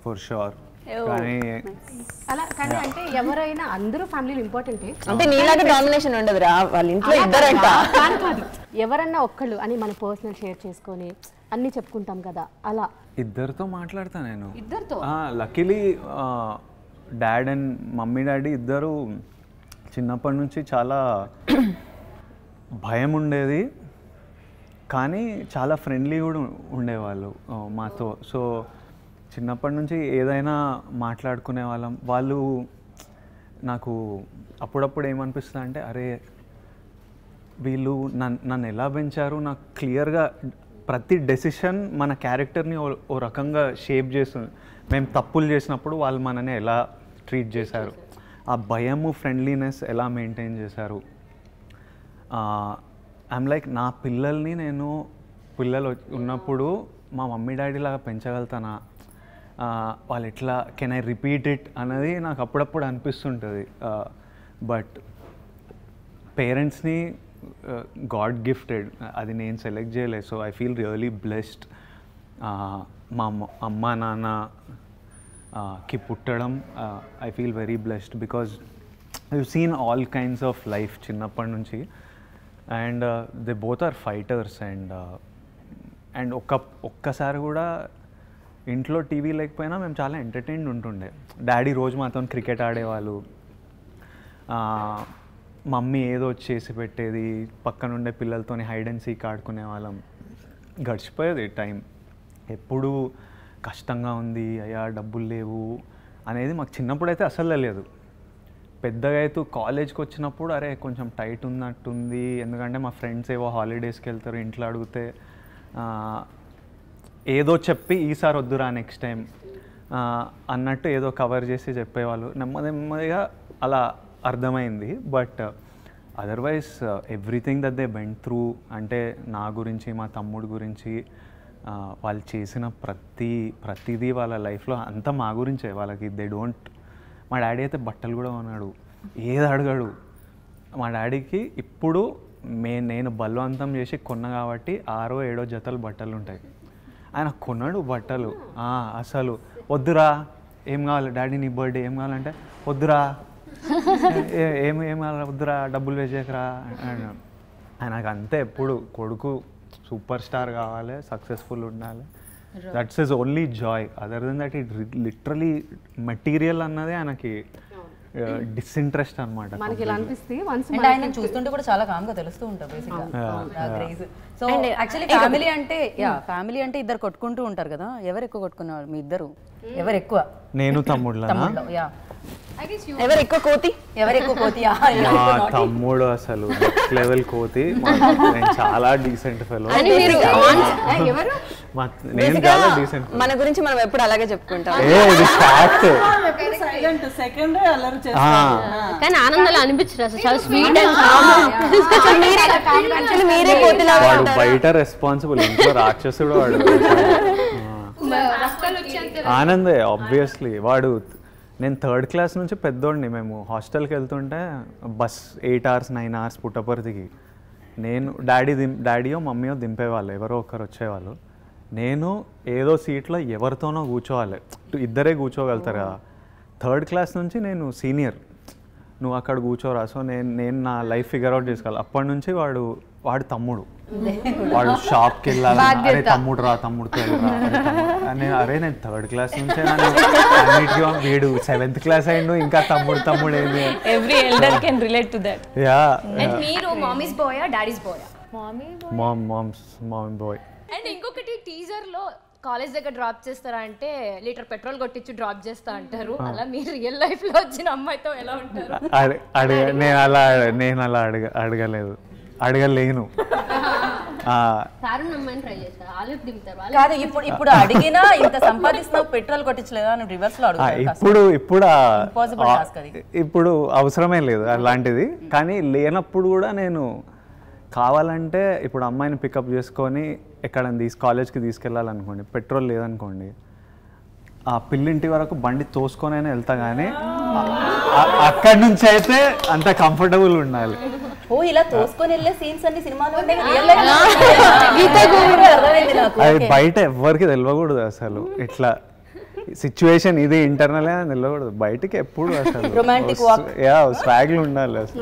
for sure. కానీ అలా కానీ అంటే ఎవరైనా అందరూ ఫ్యామిలీలో ఇంపార్టెంట్ అంటే నీలాగా డామినేషన్ ఉండదురా, వాళ్ళ ఇంట్లో ఇద్దరంట. ఎవరన్నా ఒక్కళ్ళు అని మన పర్సనల్ షేర్ చేసుకొని అన్ని చెప్పుకుంటాం కదా, అలా ఇద్దరితో మాట్లాడతా నేను. ఇద్దరితో luckily dad and mummy daddy ఇద్దరు చిన్నప్పటి నుంచి చాలా భయం ఉండేది, కానీ చాలా ఫ్రెండ్లీ కూడా ఉండేవాళ్ళు మాతో. సో చిన్నప్పటి నుంచి ఏదైనా మాట్లాడుకునే వాళ్ళం. వాళ్ళు నాకు అప్పుడప్పుడు ఏమనిపిస్తుంది అంటే, అరే వీళ్ళు నన్ను ఎలా పెంచారు, నాకు క్లియర్గా ప్రతి డెసిషన్ మన క్యారెక్టర్ని ఓ రకంగా షేప్ చేస్తుంది. మేము తప్పులు చేసినప్పుడు వాళ్ళు మనని ఎలా ట్రీట్ చేశారు, ఆ భయము ఫ్రెండ్లీనెస్ ఎలా మెయింటైన్ చేశారు. ఐఎమ్ లైక్ నా పిల్లల్ని నేను పిల్లలు ఉన్నప్పుడు మా మమ్మీ డాడీ లాగా పెంచగలుగుతానా, వాళ్ళు ఎట్లా కెన్ ఐ రిపీట్ ఇట్ అన్నది నాకు అప్పుడప్పుడు అనిపిస్తుంటుంది. బట్ పేరెంట్స్ని గాడ్ గిఫ్టెడ్, అది నేను సెలెక్ట్ చేయలేదు. So I feel really blessed. మా అమ్మ నాన్నకి పుట్టడం I feel very blessed because I've seen all kinds of life చిన్నప్పటి నుంచి. And they both are fighters. And ఒక్కసారి కూడా ఇంట్లో టీవీ లేకపోయినా మేము చాలా ఎంటర్టైన్డ్ ఉంటుండే. డాడీ రోజు మాతో క్రికెట్ ఆడేవాళ్ళు, మమ్మీ ఏదో చేసి పెట్టేది, పక్కనుండే పిల్లలతో హైడ్ అండ్ సీక్ ఆడుకునే వాళ్ళం. గడిచిపోయేది టైం. ఎప్పుడు కష్టంగా ఉంది, అయ్యా డబ్బులు లేవు అనేది మాకు చిన్నప్పుడైతే అసలు తెలియదు. పెద్దగా అయితే కాలేజ్కి వచ్చినప్పుడు అరే కొంచెం టైట్ ఉన్నట్టుంది, ఎందుకంటే మా ఫ్రెండ్స్ ఏవో హాలిడేస్కి వెళ్తారు, ఇంట్లో అడిగితే ఏదో చెప్పి ఈసారి వద్దురా నెక్స్ట్ టైం అన్నట్టు ఏదో కవర్ చేసి చెప్పేవాళ్ళు. నెమ్మదిగా అలా అర్థమైంది. But otherwise everything that they went through, అంటే నా గురించి మా తమ్ముడు గురించి వాళ్ళు చేసిన ప్రతిదీ వాళ్ళ లైఫ్లో అంతా మా గురించే. వాళ్ళకి దే డోంట్, మా డాడీ అయితే బట్టలు కూడా కొన్నాడు, ఏది అడగాడు. మా డాడీకి ఇప్పుడు నేను బలవంతం చేసి కొన్నా కాబట్టి 6 or 7 జతలు బట్టలు ఉంటాయి. ఆయన కొన్నాడు బట్టలు. అసలు వద్దురా, ఏం కావాలి డాడీ నీ బర్త్డే ఏం కావాలంటే వద్దురా, ఏం కావాలి వద్దురా, డబ్బులు వేసేకరా. ఆయనకు అంతే, ఎప్పుడు కొడుకు సూపర్ స్టార్ కావాలి, సక్సెస్ఫుల్ ఉండాలి. That's his only joy. Other than that it literally material అన్నది ఆయనకి డిస్ఇంట్రెస్ట్ అనమాట. మనకి ఇలా అనిపిస్తే ఆయన చూస్తుంటే కూడా చాలా కామ్గా తెలుస్తూ ఉంటారు బేసిక్గా. సో యాక్చువల్లీ ఫ్యామిలీ అంటే ఇద్దరు కొట్టుకుంటూ ఉంటారు కదా, ఎవరు ఎక్కువ కొట్టుకునేవాళ్ళు మీ ఇద్దరు? ఎవరు ఎక్కువ? నేను తమ్ముడు. ఎవరు ఎక్కువ కోతి? తమ్ముడు అసలు నెక్స్ట్ లెవెల్ కోతి. నేను చాలా డీసెంట్ ఫెలో. మన గురించి మనం ఎప్పుడు అలాగే చెప్పుకుంటాం. కానీ ఆనందాలు అనిపించరు అసలు, చాలా స్వీట్ అండ్ మీరే కోతిలా బయట రెస్పాన్సిబుల్, ఇంట్లో రాక్షసుడు వాడు. ఆనందే ఆబ్వియస్లీ. వాడు నేను 3rd class నుంచి పెద్దోడిని. మేము హాస్టల్కి వెళ్తుంటే బస్ 8 hours 9 hours పుట్టపర్తికి. నేను డాడీయో మమ్మీయో దింపేవాళ్ళు, ఎవరో ఒకరు వచ్చేవాళ్ళు. నేను ఏదో సీట్లో ఎవరితోనో కూర్చోవాలి, ఇద్దరే కూర్చోగలుగుతారు కదా. 3rd class నుంచి నేను సీనియర్, నువ్వు అక్కడ కూర్చోరా. సో నేను నా లైఫ్ ఫిగర్ అవుట్ చేసుకోవాలి. అప్పటి నుంచి వాడు తమ్ముడు, వాడు షాప్కి వెళ్ళాలి, అరే తమ్ముడు రా, తమ్ముడితో వెళ్ళరా. నేను 3rd క్లాస్ నుంచే అన్నిటికీ వీడు 7th క్లాస్ అయిండు ఇంకా తమ్ముడు ఏంది. Every elder can relate to that. And మీరు mommy's boy daddy's boy? Mommy boy. And ఇంకొకటి టీజర్ లో కాలేజ్ దగ్గర డ్రాప్ చేస్తారా అంటే లీటర్ పెట్రోల్ కొట్టించి డ్రాప్ చేస్తా అంటారు. అలా మీరు రియల్ లైఫ్ లో వచ్చిన అమ్మాయితో ఎలా ఉంటారు? నేను అలా అడగలేదు, అడగలేను. కాదు ఇప్పుడు అడిగినా ఇంత సంపాదిస్తున్నావు పెట్రోల్ కొట్టించలేదా అని రివర్స్ లో ఇప్పుడు అవసరమే లేదు అలాంటిది. కానీ లేనప్పుడు కూడా నేను కావాలంటే ఇప్పుడు అమ్మాయిని పికప్ చేసుకొని ఎక్కడ కాలేజ్కి తీసుకెళ్ళాలనుకోండి, పెట్రోల్ లేదనుకోండి, ఆ పిల్లింటి వరకు బండి తోసుకొని అయినా వెళ్తా. కానీ అక్కడి నుంచి అయితే అంత కంఫర్టబుల్ ఉండాలి. ఇలా తోసుకొని వెళ్ళే సీన్స్ అన్ని సినిమాలో అది బయట ఎవరికి తెలియకూడదు అసలు. ఇట్లా సిచ్యువేషన్ ఇది ఇంటర్నల్ తెలియకూడదు, బయటికి ఎప్పుడు అసలు స్వాగ్లు ఉండాలి అసలు.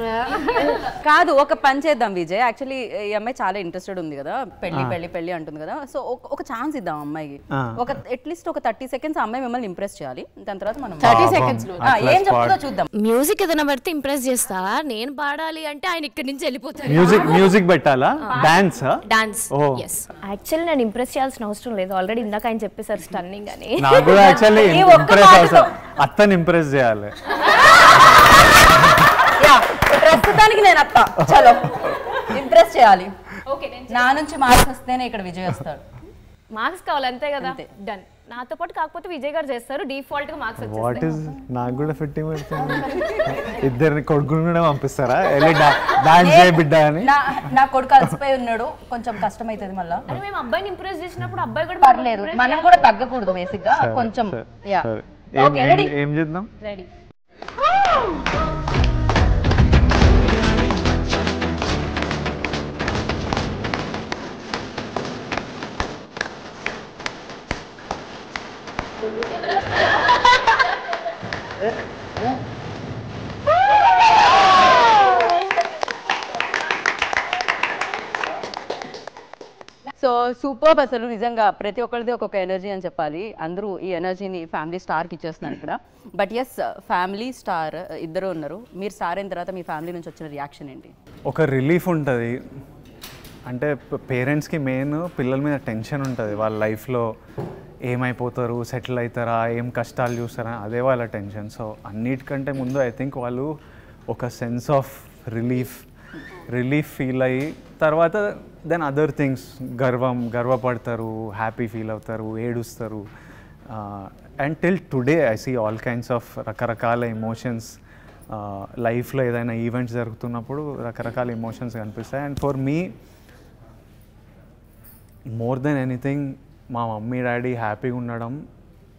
కాదు, ఒక పని చేద్దాం విజయ్. యాక్చువల్లీ ఈ అమ్మాయి చాలా ఇంట్రెస్టెడ్ ఉంది కదా, పెళ్లి అంటుంది కదా. సో ఒక ఛాన్స్ ఇద్దాం అమ్మాయికి. అట్లీస్ట్ ఒక 30 seconds అమ్మాయి మిమ్మల్ని ఇంప్రెస్ చేయాలి. దాని తర్వాత మనం 30 seconds ఏం చెప్తుందో చూద్దాం. మ్యూజిక్ ఏదైనా పెడితే ఇంప్రెస్ చేస్తా. నేను పాడాలి అంటే ఆయన ఇక్కడి నుంచి వెళ్ళిపోతారు. మ్యూజిక్ పెట్టాలా? డాన్స్? యాక్చువల్లీ నేను ఇంప్రెస్ చేయాల్సిన అవసరం లేదు, ఆల్రెడీ ఇందాక ఆయన చెప్పేసారు స్టన్నింగ్ అని. యాక్చువల్లీ అత్తని ఇంప్రెస్ చేయాలి. ప్రస్తుతానికి నేను అత్త, చలో ఇంప్రెస్ చేయాలి. నా నుంచి మార్క్స్ వస్తేనే ఇక్కడ విజయ్ వస్తాడు. మార్క్స్ కావాలి అంతే కదా, డన్. నాతో పాటు కాకపోతే విజయ్ గారు చేస్తారు, డిఫాల్ట్ గా మార్క్స్ వచ్చేస్తాయి. నాకు కూడా ఫిట్టింగ్ పడుతుంది. ఇద్దరిని కొడుకుని కూడా పంపిస్తారా డాన్స్ చేయ బిడ్డ అని? నా కొడుకు అలసిపోయి ఉన్నాడు, కొంచెం కష్టం అవుతుంది మళ్ళీ. మేము అబ్బాయిని ఇంప్రెస్ చేసినప్పుడు అబ్బాయి కూడా పర్లేదు, మనం కూడా తగ్గకూడదు బేసిక్ గా కొంచెం. ఏం చేద్దాం? రెడీ. So super. అసలు నిజంగా ప్రతి ఒక్కరిది ఒక్కొక్క ఎనర్జీ అని చెప్పాలి. అందరూ ఈ ఎనర్జీని ఫ్యామిలీ స్టార్కి ఇచ్చేస్తున్నారు ఇక్కడ. బట్ ఎస్, ఫ్యామిలీ స్టార్ ఇద్దరు ఉన్నారు. మీరు స్టార్ అయిన తర్వాత మీ ఫ్యామిలీ నుంచి వచ్చిన రియాక్షన్ ఏంటి? ఒక రిలీఫ్ ఉంటుంది. అంటే పేరెంట్స్కి మెయిన్ పిల్లల మీద టెన్షన్ ఉంటుంది, వాళ్ళ లైఫ్లో ఏమైపోతారు, సెటిల్ అవుతారా, ఏం కష్టాలు చూస్తారా, అదే వాళ్ళ టెన్షన్. సో అన్నిటికంటే ముందు ఐ థింక్ వాళ్ళు ఒక సెన్స్ ఆఫ్ రిలీఫ్ ఫీల్ అయ్యి తర్వాత దెన్ అదర్ థింగ్స్ గర్వపడతారు, హ్యాపీ ఫీల్ అవుతారు, ఏడుస్తారు. And till today I see all kinds of రకరకాల ఎమోషన్స్ లైఫ్లో. ఏదైనా ఈవెంట్స్ జరుగుతున్నప్పుడు రకరకాల ఎమోషన్స్ కనిపిస్తాయి. And for me more than anything మా మమ్మీ డాడీ హ్యాపీగా ఉండడం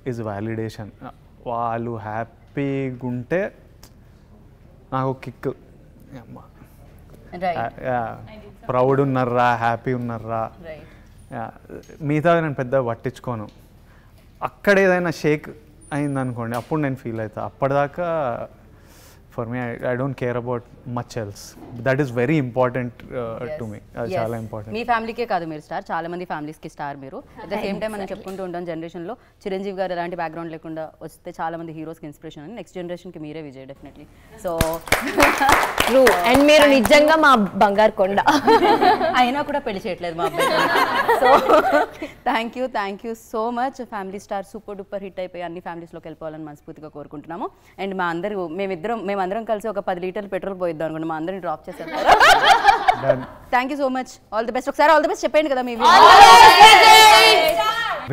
ఈజ్ వ్యాలిడేషన్. వాళ్ళు హ్యాపీగా ఉంటే నాకు కిక్. ప్రౌడ్ ఉన్నారా, హ్యాపీ ఉన్నారా, మిగతా నేను పెద్దగా పట్టించుకోను. అక్కడ ఏదైనా షేక్ అయిందనుకోండి అప్పుడు నేను ఫీల్ అవుతా. అప్పటిదాకా for me I don't care about much else. That is very important to me. అది చాలా ఇంపార్టెంట్. మీ ఫ్యామిలీకే కాదు మీరు స్టార్, చాలా మంది ఫ్యామిలీస్కి స్టార్ మీరు. అట్ ద సేమ్ టైం మనం చెప్పుకుంటూ ఉంటాం జనరేషన్లో చిరంజీవి గారు ఎలాంటి బ్యాక్గ్రౌండ్ లేకుండా వస్తే చాలా మంది హీరోస్కి ఇన్స్పిరేషన్ అని. నెక్స్ట్ జనరేషన్కి మీరే Vijay definitely. So true. And మీరు నిజంగా మా బంగారు కొండ. అయినా కూడా పెళ్లి చేయట్లేదు మా అబ్బాయి. So thank you so much. Family star super duper hit అయిపోయి అన్ని ఫ్యామిలీస్లోకి వెళ్ళిపోవాలని మనస్ఫూర్తిగా కోరుకుంటున్నాము. అండ్ మేమందరం కలిసి ఒక 10 లీటర్లు పెట్రోల్ పోయిద్దాం అనుకోండి, మా అందరిని డ్రాప్ చేశారు. Thank you so much. All the best. ఒకసారి ఆల్ ది బెస్ట్ చెప్పండి కదా మీ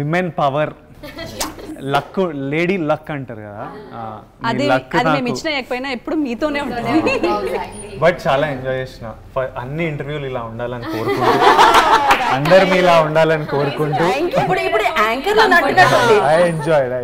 women power, luck, lady luck అంటారు కదా, అది మేము ఇచ్చిన ఎక్కడైనా ఎప్పుడు మీతోనే ఉంటుంది. బట్ చాలా ఎంజాయ్ చేసిన. అన్ని ఇంటర్వ్యూలు ఇలా ఉండాలని కోరుకుంటూ, అందరు మీలా ఉండాలని కోరుకుంటూ ఇప్పుడు యాంకర్ ఐ ఎంజాయ్డ్.